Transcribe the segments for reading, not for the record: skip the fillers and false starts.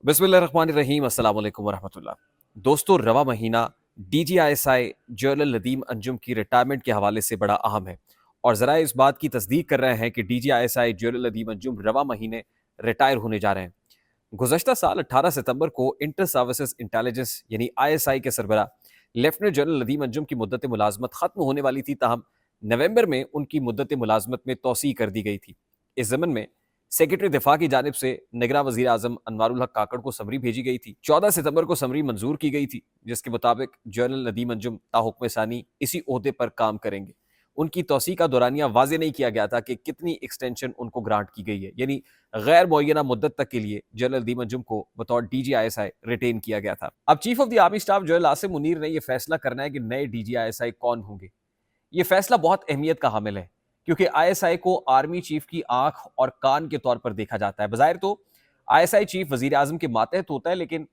बिस्मिल्लाहिर्रहमानिर्रहीम अस्सलाम वालेकुम वरहमतुल्लाह। दोस्तों, रवा महीना डीजीआईएसआई जनरल नदीम अंजुम की रिटायरमेंट के हवाले से बड़ा अहम है और ज़रा इस बात की तस्दीक कर रहे हैं कि डीजीआईएसआई जनरल नदीम अंजुम रवा महीने रिटायर होने जा रहे हैं। गुज़श्ता साल 18 सितंबर को इंटर सर्विसेज इंटेलिजेंस यानी आईएसआई के सरबरा लेफ्टिनेंट जनरल नदीम अंजुम की मुद्दत मुलाजमत खत्म होने वाली थी, ताहम नवंबर में उनकी मुद्दत मुलाजमत में तोसी कर दी गई थी। इस जमन में सेक्रेटरी दिफा की जानिब से निगरां वज़ीर आज़म अनवारुल हक काकड़ को समरी भेजी गई थी। 14 सितंबर को समरी मंजूर की गई थी, जिसके मुताबिक जनरल नदीम अंजुम ताहुक्म सानी इसी ओहदे पर काम करेंगे। उनकी तोसी का दौरानिया वाजे नहीं किया गया था कि कितनी एक्सटेंशन उनको ग्रांट की गई है, यानी गैर मुअय्यना मुद्दत तक के लिए जनरल नदीम अंजुम को बतौर डीजीआईएसआई रिटेन किया गया था। अब chief of the army staff general Asim Munir ने यह फैसला करना है कि नए डीजीआईएसआई कौन होंगे। ये फैसला बहुत अहमियत का हामिल है, क्योंकि आईएसआई को आर्मी चीफ की आंख और कान के तौर पर देखा जाता है। बज़ाहिर तो आईएसआई चीफ वजीर आजम के मातहत होता है, लेकिन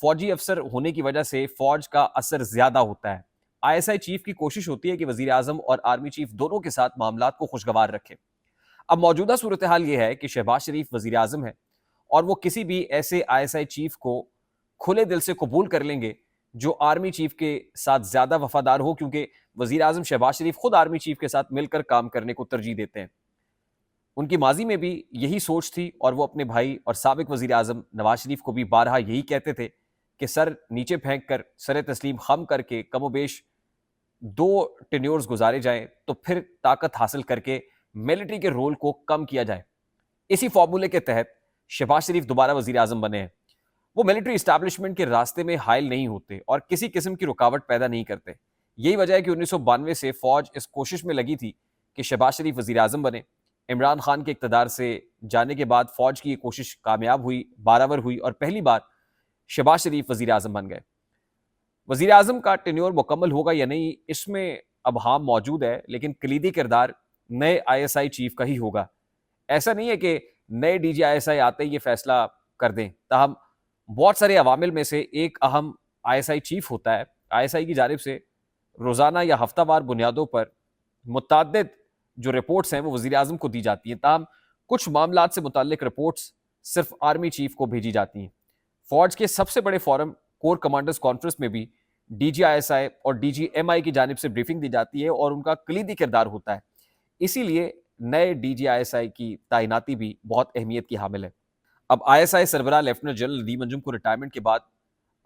फौजी अफसर होने की वजह से फौज का असर ज्यादा होता है। आईएसआई चीफ की कोशिश होती है कि वजीर आजम और आर्मी चीफ दोनों के साथ मामलात को खुशगवार रखे। अब मौजूदा सूरत हाल यह है कि शहबाज शरीफ वजीर आजम है और वो किसी भी ऐसे आईएसआई चीफ को खुले दिल से कबूल कर लेंगे जो आर्मी चीफ के साथ ज्यादा वफादार हो, क्योंकि वजीर आजम शहबाज शरीफ खुद आर्मी चीफ के साथ मिलकर काम करने को तरजीह देते हैं। उनकी माजी में भी यही सोच थी और वो अपने भाई और साबिक वजीर आजम नवाज शरीफ को भी बारहा यही कहते थे कि सर नीचे फेंक कर सर तस्लीम खम करके कमोबेश 2 टेन्योर्स गुजारे जाएं, तो फिर ताकत हासिल करके मिलिट्री के रोल को कम किया जाए। इसी फॉर्मूले के तहत शहबाज शरीफ दोबारा वजीर आजम बने हैं। वो मिलिट्री इस्टेब्लिशमेंट के रास्ते में हायल नहीं होते और किसी किस्म की रुकावट पैदा नहीं करते। यही वजह है कि 1992 से फौज इस कोशिश में लगी थी कि शहबाज शरीफ वजीर आजम बने। इमरान खान के इक़्तिदार से जाने के बाद फौज की ये कोशिश कामयाब हुई, बारावर हुई और पहली बार शहबाज शरीफ वजीर आजम बन गए। वजीर आजम का टेन्योर मुकम्मल होगा या नहीं, इसमें अब हाम मौजूद है, लेकिन कलीदी किरदार नए आईएसआई चीफ का ही होगा। ऐसा नहीं है कि नए डीजीआईएसआई आते ही ये फैसला कर दें। ताहम बहुत सारे अवामिल में से एक अहम आईएसआई चीफ होता है। आईएसआई की जानिब से रोजाना या हफ्तावार बुनियादों पर मुतअद्दिद जो रिपोर्ट्स हैं वो वजीर आजम को दी जाती हैं। ताहम कुछ मामलात से मुताल्लिक रिपोर्ट्स सिर्फ आर्मी चीफ को भेजी जाती हैं। फौज के सबसे बड़े फोरम कोर कमांडर्स कॉन्फ्रेंस में भी डीजीआईएसआई और डीजीएमआई की जानिब से ब्रीफिंग दी जाती है और उनका कलीदी किरदार होता है। इसीलिए नए डीजीआईएसआई की तैनाती भी बहुत अहमियत की हामिल है। अब आईएसआई सरबराह लेफ्टिनेंट जनरल नदीम अंजुम को रिटायरमेंट के बाद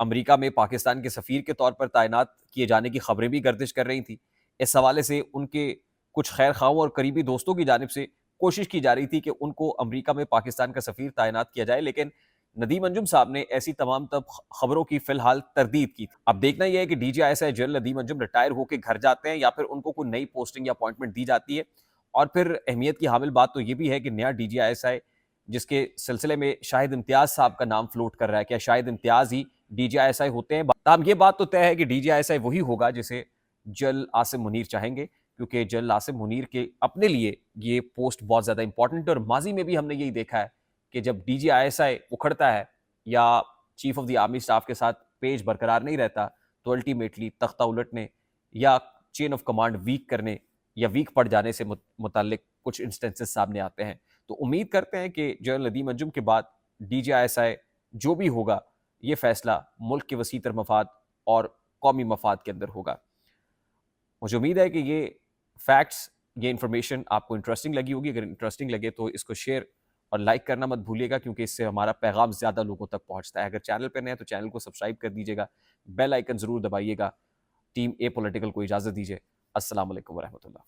अमेरिका में पाकिस्तान के सफीर के तौर पर तैनात किए जाने की खबरें भी गर्दिश कर रही थी। इस हवाले से उनके कुछ खैर खाओं और करीबी दोस्तों की जानिब से कोशिश की जा रही थी कि उनको अमेरिका में पाकिस्तान का सफीर तैनात किया जाए, लेकिन नदीम अंजुम साहब ने ऐसी तमाम तब खबरों की फिलहाल तरदीद की। अब देखना यह है कि DG ISI general Nadeem Anjum retire होकर घर जाते हैं या फिर उनको कोई नई पोस्टिंग या अपॉइंटमेंट दी जाती है। और फिर अहमियत की हामिल बात तो यह भी है कि नया डीजीआईएसआई जिसके सिलसिले में शाहिद इम्तियाज साहब का नाम फ्लोट कर रहा है, क्या शाहिद इम्तियाज ही डीजीआईएसआई होते हैं? ताहम ये बात तो तय है कि डीजीआईएसआई वही होगा जिसे जनरल आसिम मुनीर चाहेंगे, क्योंकि जनरल आसिम मुनीर के अपने लिए ये पोस्ट बहुत ज्यादा इंपॉर्टेंट है। और माजी में भी हमने यही देखा है कि जब डीजीआईएसआई उखड़ता है या chief of the army staff के साथ पेज बरकरार नहीं रहता, तो अल्टीमेटली तख्ता उलटने या चेन ऑफ कमांड वीक करने या वीक पड़ जाने से मुताल्लिक कुछ इंस्टेंसेस सामने आते हैं। तो उम्मीद करते हैं कि जनरल नदीम अंजुम के बाद डीजीआईएसआई जो भी होगा, ये फैसला मुल्क के वसीतर मफाद और कौमी मफाद के अंदर होगा। मुझे उम्मीद है कि ये फैक्ट्स, ये इन्फॉर्मेशन आपको इंटरेस्टिंग लगी होगी। अगर इंटरेस्टिंग लगे तो इसको शेयर और लाइक करना मत भूलिएगा, क्योंकि इससे हमारा पैगाम ज़्यादा लोगों तक पहुंचता है। अगर चैनल पर नए हैं तो चैनल को सब्सक्राइब कर दीजिएगा, बेल आइकन ज़रूर दबाइएगा। टीम ए पॉलिटिकल को इजाज़त दीजिए। अस्सलाम वालेकुम वरहमतुल्लाह।